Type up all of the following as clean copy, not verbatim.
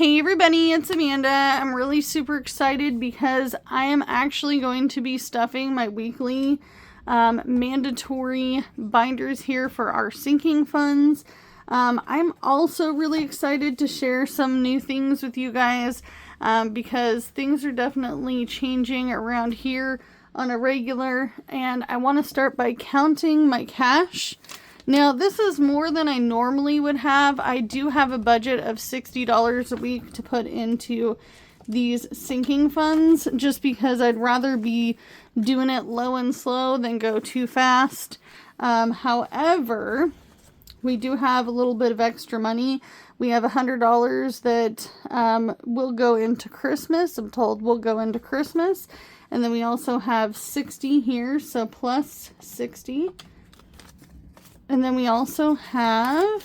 Hey everybody, it's Amanda. I'm really super excited because I am actually going to be stuffing my weekly mandatory binders here for our sinking funds. I'm also really excited to share some new things with you guys because things are definitely changing around here on a regular, and I want to start by counting my cash. Now, this is more than I normally would have. I do have a budget of $60 a week to put into these sinking funds just because I'd rather be doing it low and slow than go too fast. However, we do have a little bit of extra money. We have $100 that will go into Christmas. I'm told will go into Christmas. And then we also have 60 here, so plus 60. And then we also have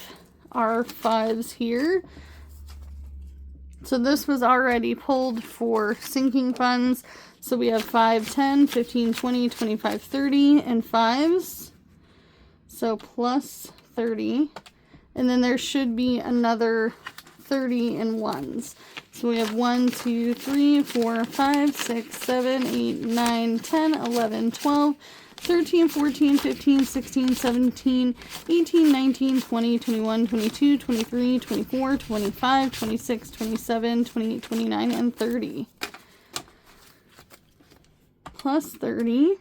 our 5s here. So this was already pulled for sinking funds. So we have 5, 10, 15, 20, 25, 30, and 5s. So plus 30. And then there should be another 30 in 1s. So we have 1, 2, 3, 4, 5, 6, 7, 8, 9, 10, 11, 12, 13, 14, 15, 16, 17, 18, 19, 20, 21, 22, 23, 24, 25, 26, 27, 28, 29, and 30. Plus 30.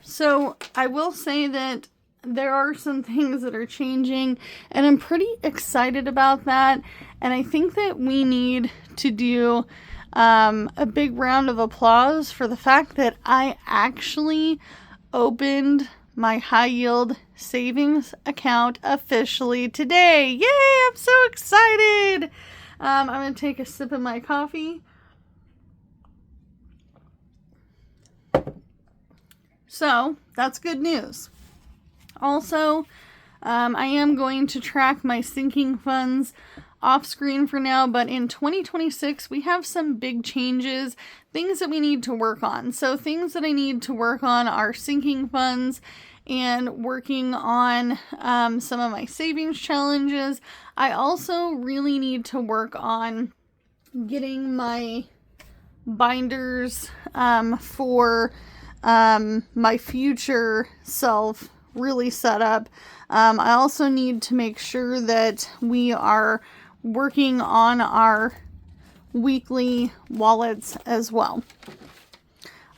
So I will say that there are some things that are changing, and I'm pretty excited about that. And I think that we need to do a big round of applause for the fact that I actually opened my high yield savings account officially today. Yay! I'm so excited. I'm going to take a sip of my coffee. So that's good news. Also, I am going to track my sinking funds off screen for now, but in 2026 we have some big changes, things that we need to work on. So things that I need to work on are sinking funds and working on some of my savings challenges. I also really need to work on getting my binders for my future self really set up. I also need to make sure that we are working on our weekly wallets as well.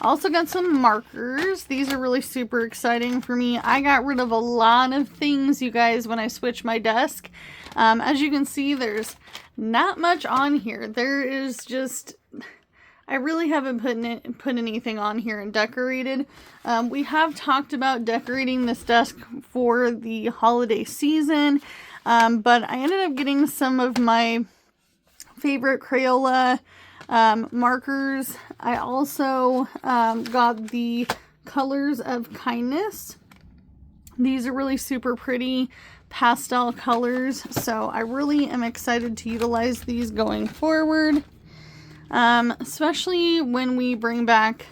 Also got some markers. These are really super exciting for me. I got rid of a lot of things, you guys, when I switched my desk. As you can see, there's not much on here. There is just, I really haven't put anything on here and decorated. We have talked about decorating this desk for the holiday season, but I ended up getting some of my favorite Crayola markers. I also got the Colors of Kindness. These are really super pretty pastel colors, so I really am excited to utilize these going forward. Especially when we bring back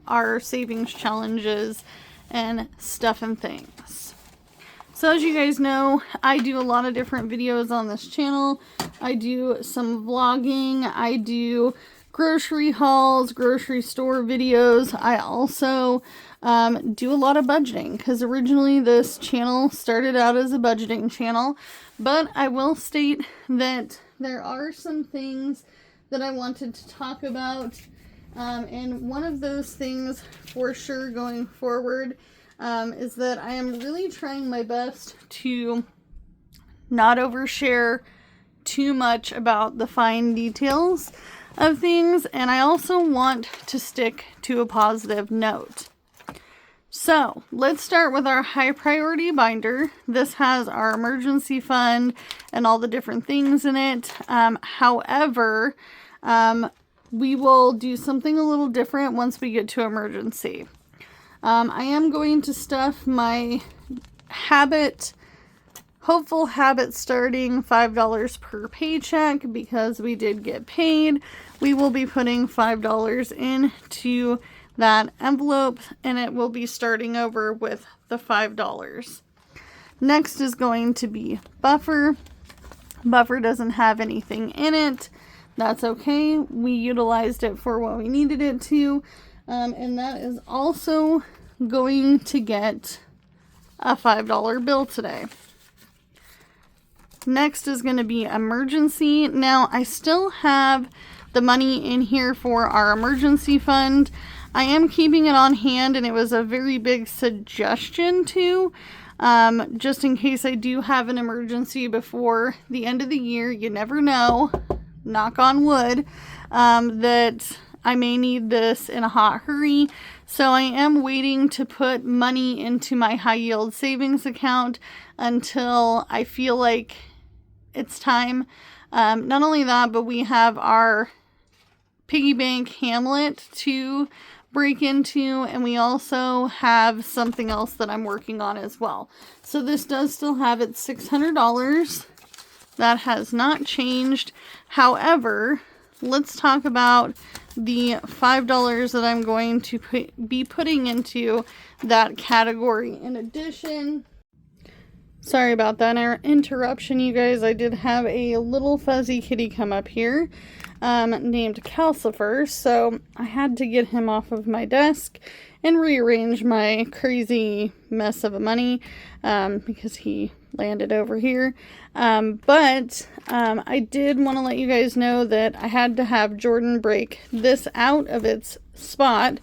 our savings challenges and stuff and things. So as you guys know, I do a lot of different videos on this channel. I do some vlogging, I do grocery hauls, grocery store videos. I also do a lot of budgeting because originally this channel started out as a budgeting channel, but I will state that there are some things that I wanted to talk about, and one of those things for sure going forward is that I am really trying my best to not overshare too much about the fine details of things, and I also want to stick to a positive note. So let's start with our high priority binder. This has our emergency fund and all the different things in it. However, we will do something a little different once we get to emergency. I am going to stuff my hopeful habit starting $5 per paycheck because we did get paid. We will be putting $5 into that envelope, and it will be starting over with the $5. Next is going to be buffer. Buffer doesn't have anything in it. That's okay. We utilized it for what we needed it to. And that is also going to get a $5 bill today. Next is going to be emergency. Now, I still have the money in here for our emergency fund. I am keeping it on hand, and it was a very big suggestion too. Just in case I do have an emergency before the end of the year. You never know, knock on wood, that I may need this in a hot hurry. So I am waiting to put money into my high yield savings account until I feel like it's time. Not only that, but we have our piggy bank Hamlet to break into, and we also have something else that I'm working on as well. So this does still have its $600. That has not changed. However, let's talk about the $5 that I'm going to be putting into that category. In addition, sorry about that interruption, you guys. I did have a little fuzzy kitty come up here named Calcifer, so I had to get him off of my desk and rearrange my crazy mess of a money because he landed over here. But I did want to let you guys know that I had to have Jordan break this out of its spot.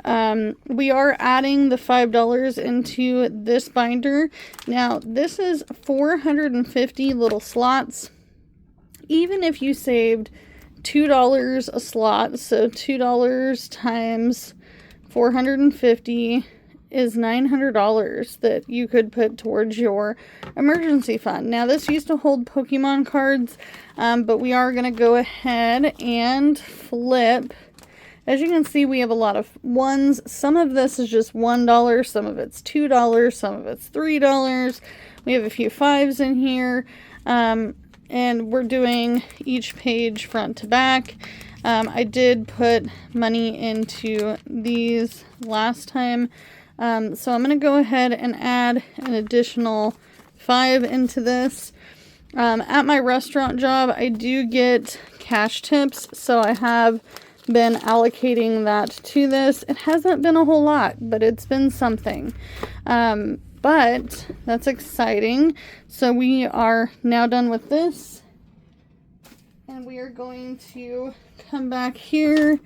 We are adding the $5 into this binder. Now, this is 450 little slots. Even if you saved $2 a slot, so $2 times 450 is $900 that you could put towards your emergency fund. Now, this used to hold Pokemon cards, but we are going to go ahead and flip. As you can see, we have a lot of ones. Some of this is just $1, some of it's $2, some of it's $3. We have a few fives in here, and we're doing each page front to back. I did put money into these last time, so I'm going to go ahead and add an additional 5 into this. At my restaurant job, I do get cash tips, so I have been allocating that to this. It hasn't been a whole lot, but it's been something. But that's exciting. So we are now done with this, and we are going to come back here,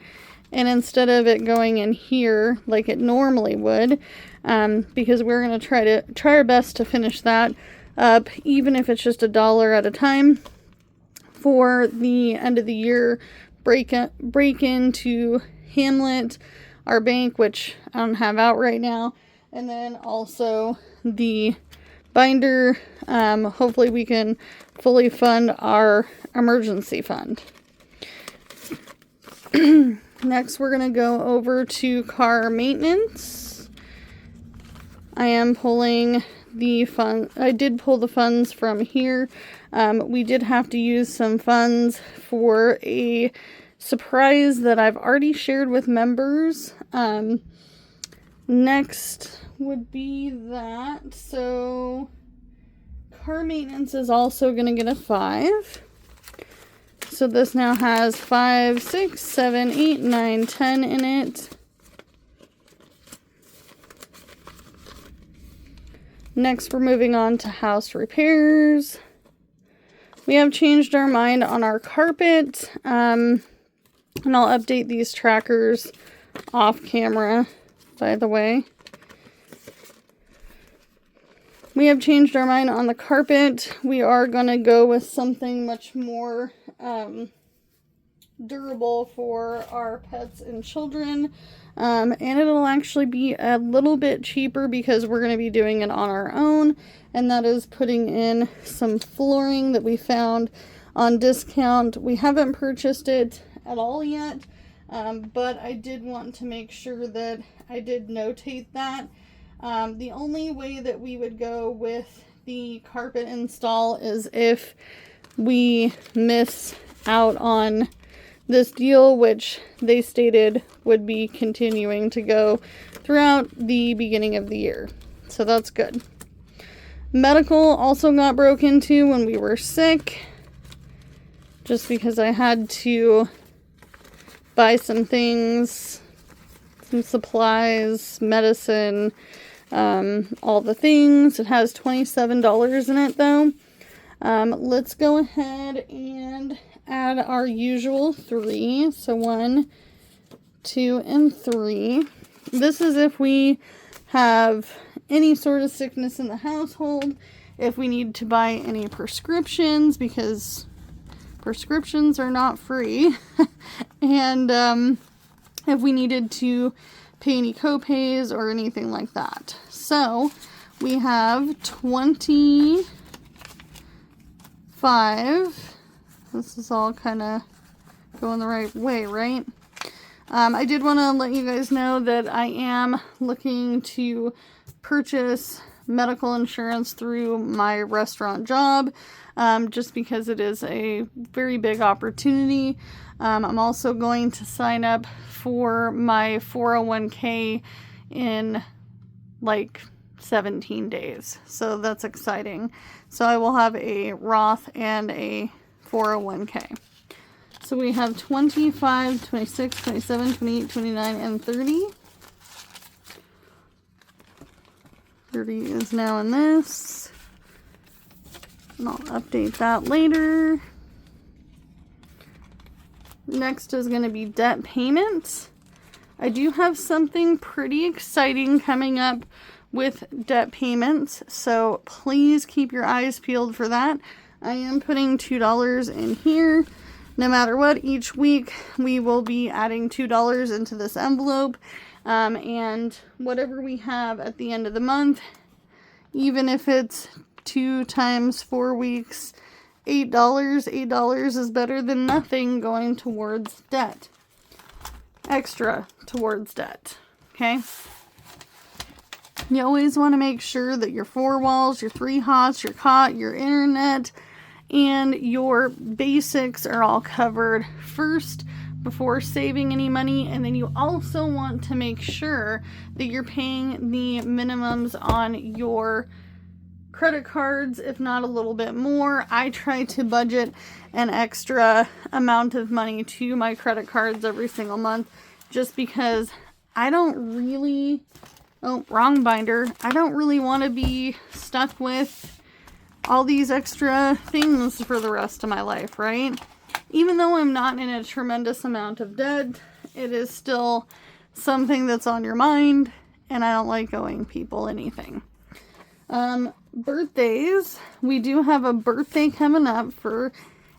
and instead of it going in here like it normally would, because we're going to try our best to finish that up, even if it's just $1 at a time, for the end of the year break into Hamlet, our bank, which I don't have out right now, and then also the binder. Hopefully we can fully fund our emergency fund. Next, we're going to go over to car maintenance. I am pulling the fund. I did pull the funds from here. We did have to use some funds for a surprise that I've already shared with members. Next would be that. So car maintenance is also going to get a 5. So this now has 5, 6, 7, 8, 9, 10 in it. Next, we're moving on to house repairs. We have changed our mind on our carpet. And I'll update these trackers off camera, by the way. We have changed our mind on the carpet. We are going to go with something much more durable for our pets and children. And it'll actually be a little bit cheaper because we're going to be doing it on our own. And that is putting in some flooring that we found on discount. We haven't purchased it at all yet, but I did want to make sure that I did notate that. The only way that we would go with the carpet install is if we miss out on this deal, which they stated would be continuing to go throughout the beginning of the year. So that's good. Medical also got broke into when we were sick, just because I had to buy some things, some supplies, medicine, all the things. It has $27 in it though. Let's go ahead and add our usual 3. So 1, 2, and 3. This is if we have any sort of sickness in the household, if we need to buy any prescriptions, because prescriptions are not free, and if we needed to pay any copays or anything like that. So we have 25. This is all kind of going the right way, right? I did want to let you guys know that I am looking to purchase medical insurance through my restaurant job, just because it is a very big opportunity. I'm also going to sign up for my 401k in like 17 days. So that's exciting. So I will have a Roth and a 401k. So we have 25, 26, 27, 28, 29, and 30. 30 is now in this. And I'll update that later. Next is going to be debt payments. I do have something pretty exciting coming up with debt payments, so please keep your eyes peeled for that. I am putting $2 in here. No matter what, each week we will be adding $2 into this envelope, and whatever we have at the end of the month, even if it's 2 times 4 weeks, $8 is better than nothing going towards debt. Extra towards debt. Okay? You always want to make sure that your 4 walls, your 3 hots, your cot, your internet, and your basics are all covered first before saving any money. And then you also want to make sure that you're paying the minimums on your credit cards, if not a little bit more. I try to budget an extra amount of money to my credit cards every single month, just because I don't really, oh, wrong binder. I don't really want to be stuck with all these extra things for the rest of my life, right? Even though I'm not in a tremendous amount of debt, it is still something that's on your mind, and I don't like owing people anything. Birthdays. We do have a birthday coming up for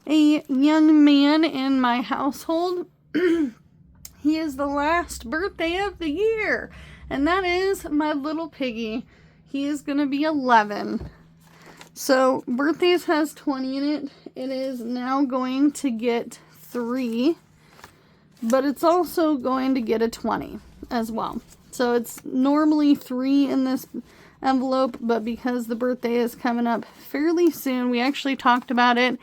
a young man in my household. He is the last birthday of the year, and that is my little piggy. He is going to be 11. So birthdays has 20 in it. It is now going to get 3, but it's also going to get a 20 as well. So it's normally 3 in this envelope, but because the birthday is coming up fairly soon, we actually talked about it,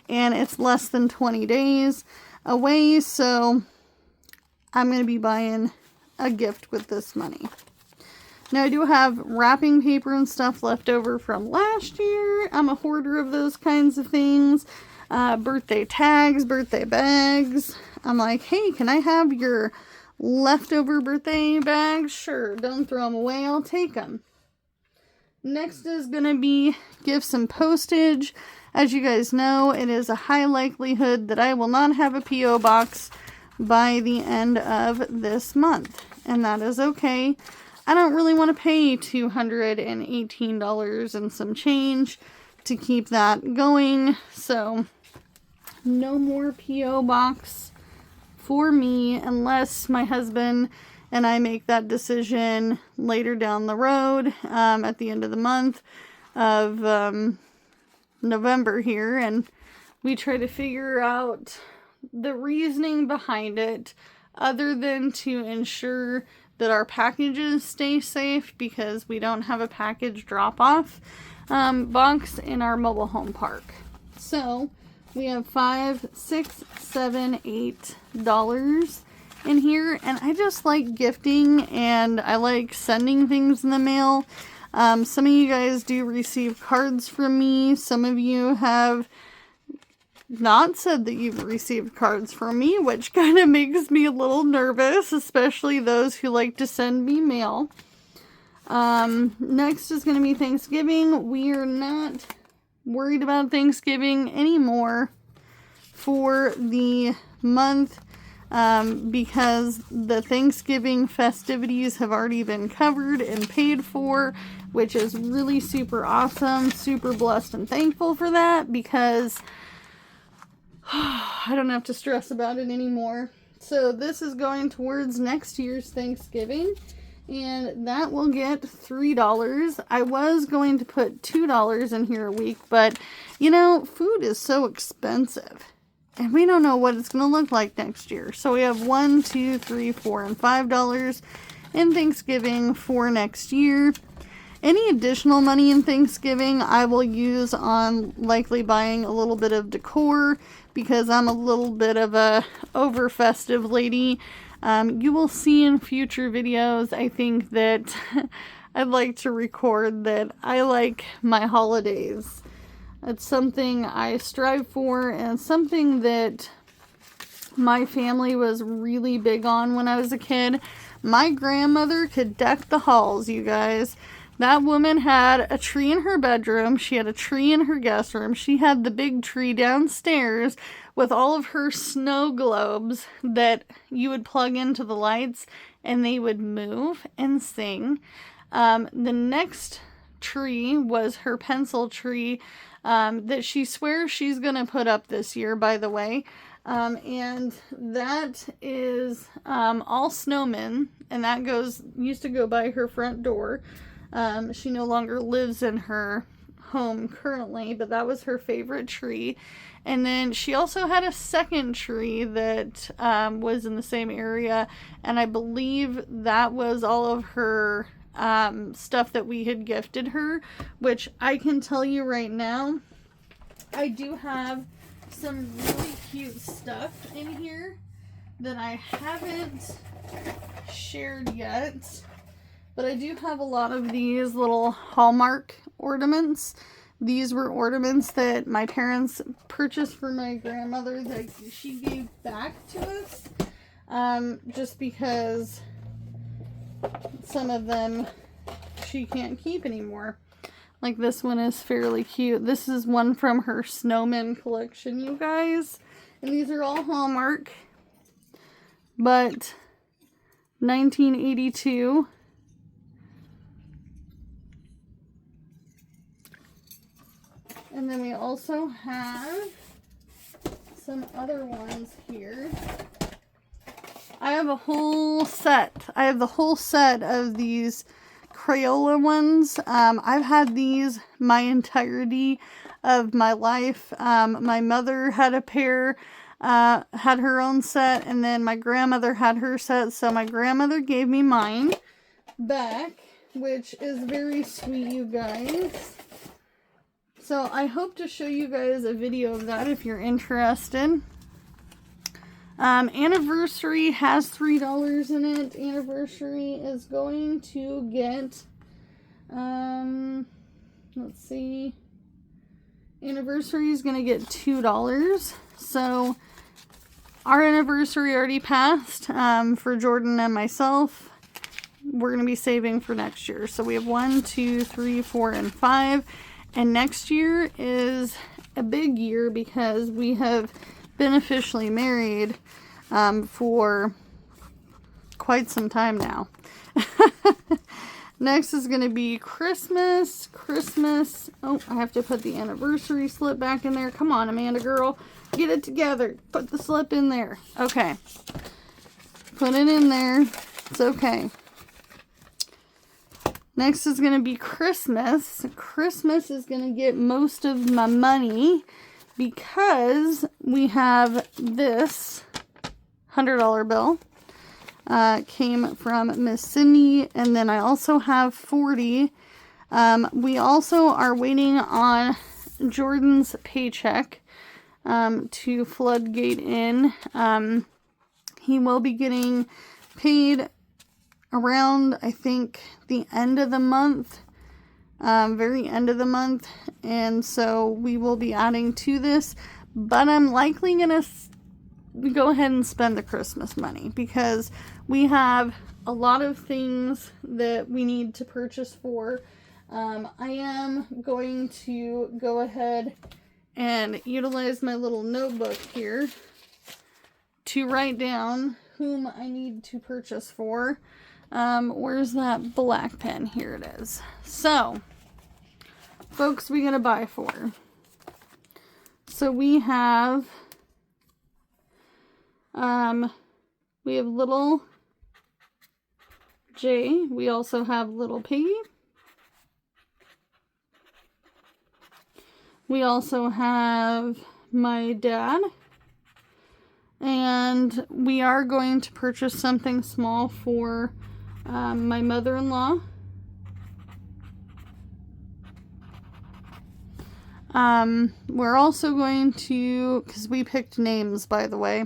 and it's less than 20 days away, so I'm going to be buying a gift with this money. Now, I do have wrapping paper and stuff left over from last year. I'm a hoarder of those kinds of things. Birthday tags, birthday bags. I'm like, hey, can I have your leftover birthday bags? Sure, don't throw them away, I'll take them. Next is going to be gifts and postage. As you guys know, it is a high likelihood that I will not have a P.O. box by the end of this month, and that is okay. I don't really want to pay $218 and some change to keep that going, so no more P.O. box for me unless my husband and I make that decision later down the road, at the end of the month of November here, and we try to figure out the reasoning behind it, other than to ensure that our packages stay safe, because we don't have a package drop-off box in our mobile home park. So we have $5, $6, $7, $8 in here, and I just like gifting, and I like sending things in the mail. Some of you guys do receive cards from me. Some of you have not said that you've received cards from me, which kind of makes me a little nervous, especially those who like to send me mail. Next is going to be Thanksgiving. We are not worried about Thanksgiving anymore for the month, because the Thanksgiving festivities have already been covered and paid for, which is really super awesome. Super blessed and thankful for that, because I don't have to stress about it anymore. So this is going towards next year's Thanksgiving, and that will get $3. I was going to put $2 in here a week, but you know, food is so expensive, and we don't know what it's going to look like next year. So we have $1, $2, $3, $4, and $5 in Thanksgiving for next year. Any additional money in Thanksgiving I will use on likely buying a little bit of decor, because I'm a little bit of a over festive lady. You will see in future videos, I think that I'd like to record that I like my holidays. It's something I strive for, and something that my family was really big on when I was a kid. My grandmother could deck the halls, you guys. That woman had a tree in her bedroom. She had a tree in her guest room. She had the big tree downstairs with all of her snow globes that you would plug into the lights and they would move and sing. The next tree was her pencil tree that she swears she's going to put up this year, by the way. And that is all snowmen, and that used to go by her front door. She no longer lives in her home currently, but that was her favorite tree. And then she also had a second tree that was in the same area, and I believe that was all of her stuff that we had gifted her, which I can tell you right now, I do have some really cute stuff in here that I haven't shared yet. But I do have a lot of these little Hallmark ornaments. These were ornaments that my parents purchased for my grandmother that she gave back to us. Just because some of them she can't keep anymore. Like this one is fairly cute. This is one from her snowman collection, you guys. And these are all Hallmark. But 1982. And then we also have some other ones here. I have a whole set. I have the whole set of these Crayola ones. I've had these my entirety of my life. My mother had a pair, had her own set, and then my grandmother had her set. So my grandmother gave me mine back, which is very sweet, you guys. So I hope to show you guys a video of that if you're interested. Anniversary has $3 in it. Anniversary is going to get, let's see. Anniversary is going to get $2. So our anniversary already passed, for Jordan and myself. We're going to be saving for next year. So we have 1, 2, 3, 4, and 5. And next year is a big year because we have been officially married for quite some time now. Next is going to be Christmas. Oh, I have to put the anniversary slip back in there. Come on, Amanda girl. Get it together. Put the slip in there. Okay. Put it in there. It's okay. Next is going to be Christmas. Christmas is going to get most of my money because we have this $100 bill. Came from Miss Cindy, and then I also have 40. We also are waiting on Jordan's paycheck to floodgate in. He will be getting paid around, I think, the end of the month. very end of the month. And so we will be adding to this, but I'm likely going to go ahead and spend the Christmas money because we have a lot of things that we need to purchase for. I am going to go ahead and utilize my little notebook here to write down whom I need to purchase for. Where's that black pen? Here it is. So, folks, we gotta buy for. So we have little J. We also have little Piggy. We also have my dad. And we are going to purchase something small for my mother-in-law. We're also going to, because we picked names, by the way,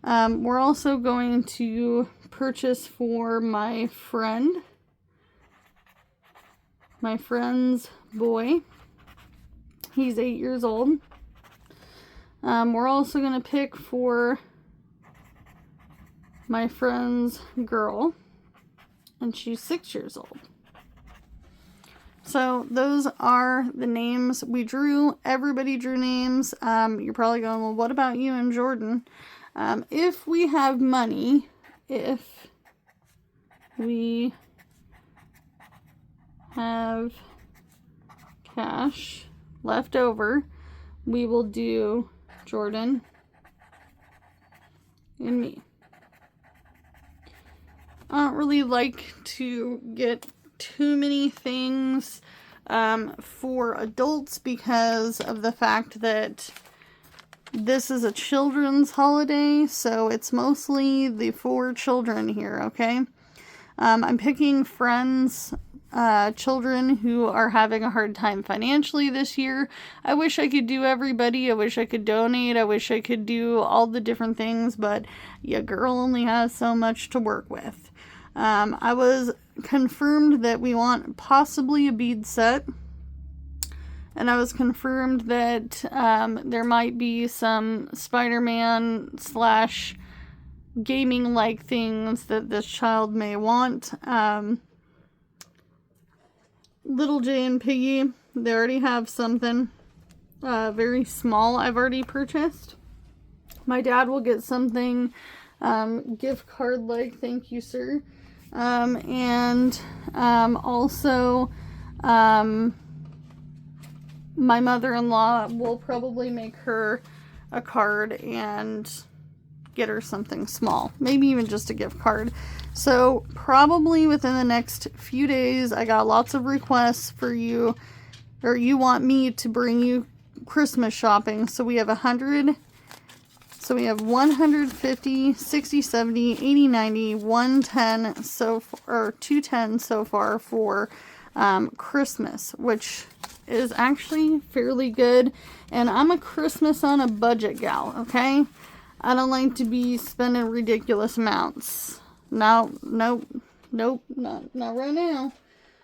we're also going to purchase for my friend's boy. He's 8 years old. We're also going to pick for my friend's girl, and she's 6 years old. So those are the names we drew. Everybody drew names. You're probably going, well, what about you and Jordan? If we have money, if we have cash left over, we will do Jordan and me. I don't really like to get too many things for adults because of the fact that this is a children's holiday, so it's mostly the 4 children here, okay? I'm picking friends, children who are having a hard time financially this year. I wish I could do everybody. I wish I could donate. I wish I could do all the different things, but your girl only has so much to work with. I was confirmed that we want possibly a bead set. And I was confirmed that there might be some Spider-Man / gaming-like things that this child may want. Little J and Piggy, they already have something very small I've already purchased. My dad will get something gift card-like, thank you, sir. Also, my mother-in-law will probably make her a card and get her something small. Maybe even just a gift card. So probably within the next few days, I got lots of requests for you, or you want me to bring you Christmas shopping. So we have 100. So we have 150, 60, 70, 80, 90, 110 so far, or 210 so far for Christmas, which is actually fairly good. And I'm a Christmas on a budget gal, okay? I don't like to be spending ridiculous amounts. Nope, not right now.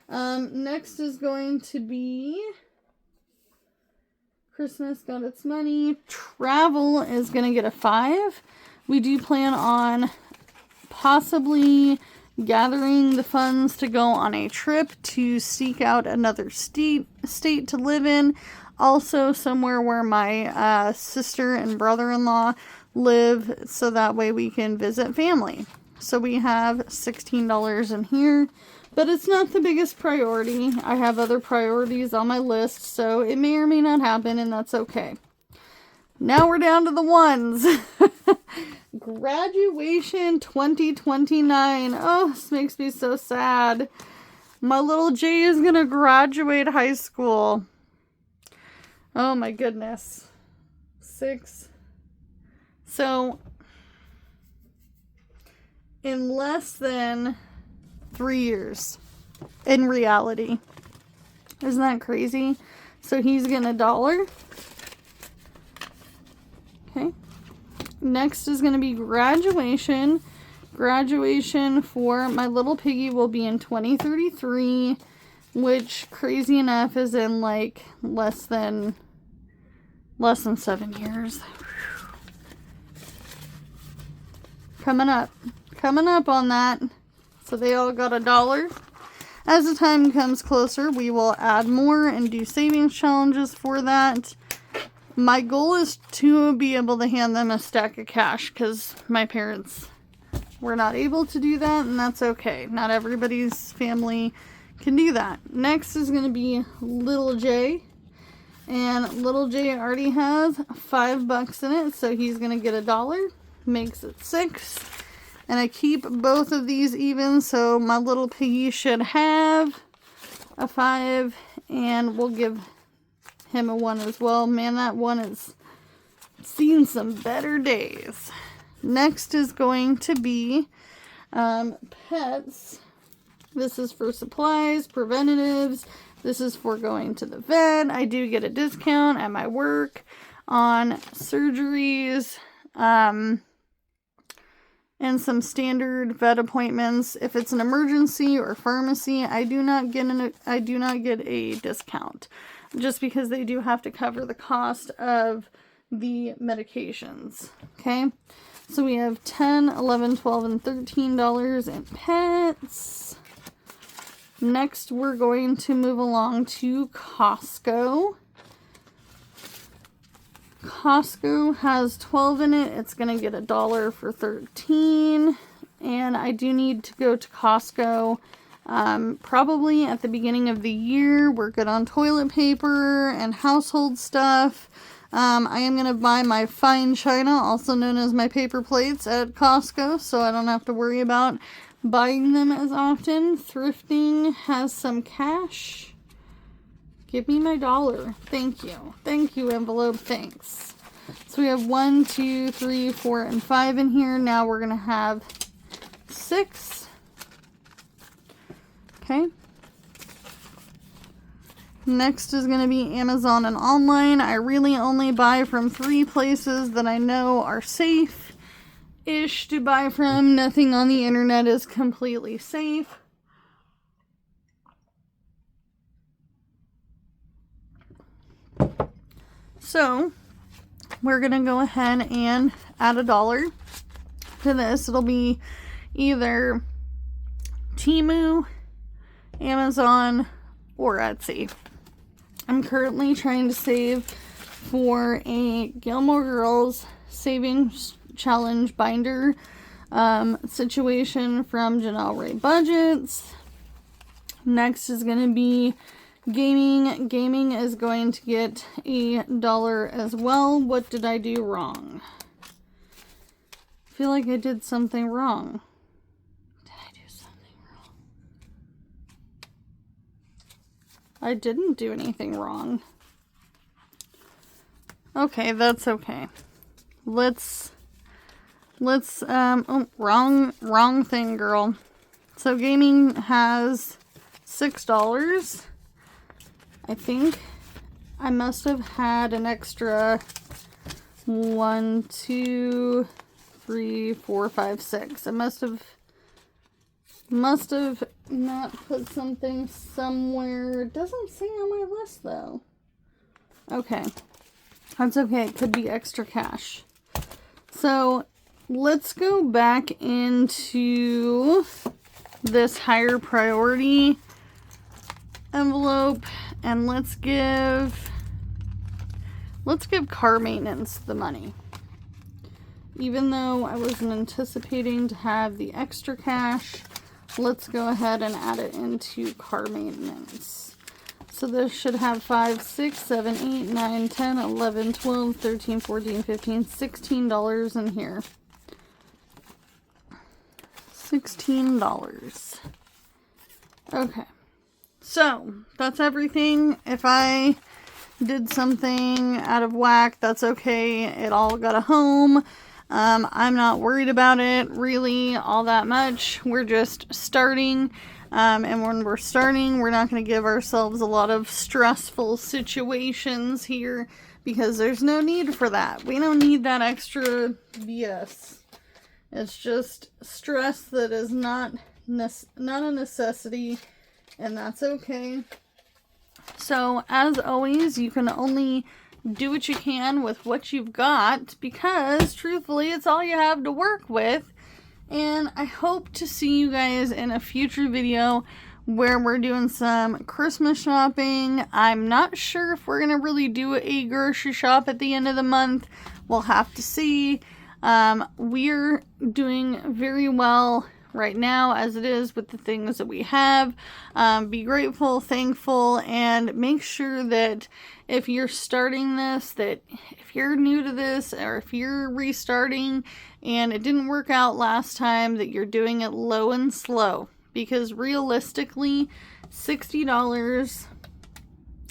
Next is going to be Christmas got its money. Travel is going to get a 5. We do plan on possibly gathering the funds to go on a trip to seek out another state to live in. Also somewhere where my sister and brother-in-law live, so that way we can visit family. So we have $16 in here, but it's not the biggest priority. I have other priorities on my list, so it may or may not happen, and that's okay. Now we're down to the ones. Graduation 2029. Oh, this makes me so sad. My little J is going to graduate high school. Oh my goodness. 6. So, in less than 3 years, in reality. Isn't that crazy? So he's getting $1. Okay. Next is going to be graduation. Graduation for my little piggy will be in 2033. which crazy enough is in like less than 7 years. Coming up on that. So they all got $1. As the time comes closer, we will add more and do savings challenges for that. My goal is to be able to hand them a stack of cash because my parents were not able to do that, and that's okay. Not everybody's family can do that. Next is going to be Little J. And Little J already has $5 in it, so he's going to get $1. Makes it 6. And I keep both of these even, so my little piggy should have a 5, and we'll give him a 1 as well. Man, that one has seen some better days. Next is going to be pets. This is for supplies, preventatives. This is for going to the vet. I do get a discount at my work on surgeries, and some standard vet appointments. If it's an emergency or pharmacy, I do not get a discount, just because they do have to cover the cost of the medications. Okay, so we have $10, $11, $12, and $13 in pets. Next, we're going to move along to Costco. Costco has 12 in it. It's going to get $1 for 13. And I do need to go to Costco probably at the beginning of the year. We're good on toilet paper and household stuff. I am going to buy my fine china, also known as my paper plates, at Costco, so I don't have to worry about buying them as often. Thrifting has some cash. Give me my $1. Thank you. Thank you, envelope. Thanks. So we have 1, 2, 3, 4, and 5 in here. Now we're going to have 6. Okay. Next is going to be Amazon and online. I really only buy from 3 places that I know are safe-ish to buy from. Nothing on the internet is completely safe. So, we're going to go ahead and add $1 to this. It'll be either Temu, Amazon, or Etsy. I'm currently trying to save for a Gilmore Girls Savings Challenge binder situation from Janelle Ray Budgets. Next is going to be gaming. Gaming is going to get $1 as well. What did I do wrong? I feel like I did something wrong. Did I do something wrong? I didn't do anything wrong. Okay, that's okay. Let's oh, wrong thing, girl. So gaming has $6. I think I must have had an extra 1, 2, 3, 4, 5, 6. I must have not put something somewhere. It doesn't say on my list though. Okay. That's okay. It could be extra cash. So let's go back into this higher priority envelope and let's give car maintenance the money. Even though I wasn't anticipating to have the extra cash, let's go ahead and add it into car maintenance. So this should have 5, 6, 7, 8, 9, 10, 11, 12, 13, 14, 15, $16 in here. $16. Okay. So, that's everything. If I did something out of whack, that's okay. It all got a home. I'm not worried about it really all that much. We're just starting. And when we're starting, we're not going to give ourselves a lot of stressful situations here because there's no need for that. We don't need that extra BS. It's just stress that is not a necessity and that's okay. So, as always, you can only do what you can with what you've got, because truthfully, it's all you have to work with. And I hope to see you guys in a future video where we're doing some Christmas shopping. I'm not sure if we're going to really do a grocery shop at the end of the month. We'll have to see. We're doing very well right now as it is with the things that we have. Be grateful, thankful, and make sure that if you're starting this, that if you're new to this, or if you're restarting and it didn't work out last time, that you're doing it low and slow. Because realistically, $60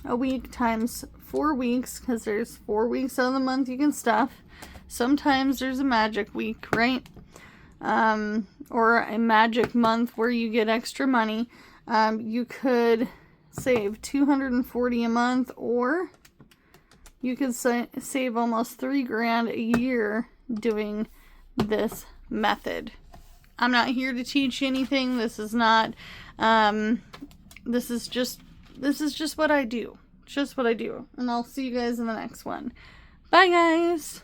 a week times 4 weeks, because there's 4 weeks out of the month you can stuff. Sometimes there's a magic week, right? Or a magic month where you get extra money. You could save $240 a month, or you could save almost $3,000 a year doing this method. I'm not here to teach you anything. This is not, this is just what I do. Just what I do. And I'll see you guys in the next one. Bye, guys.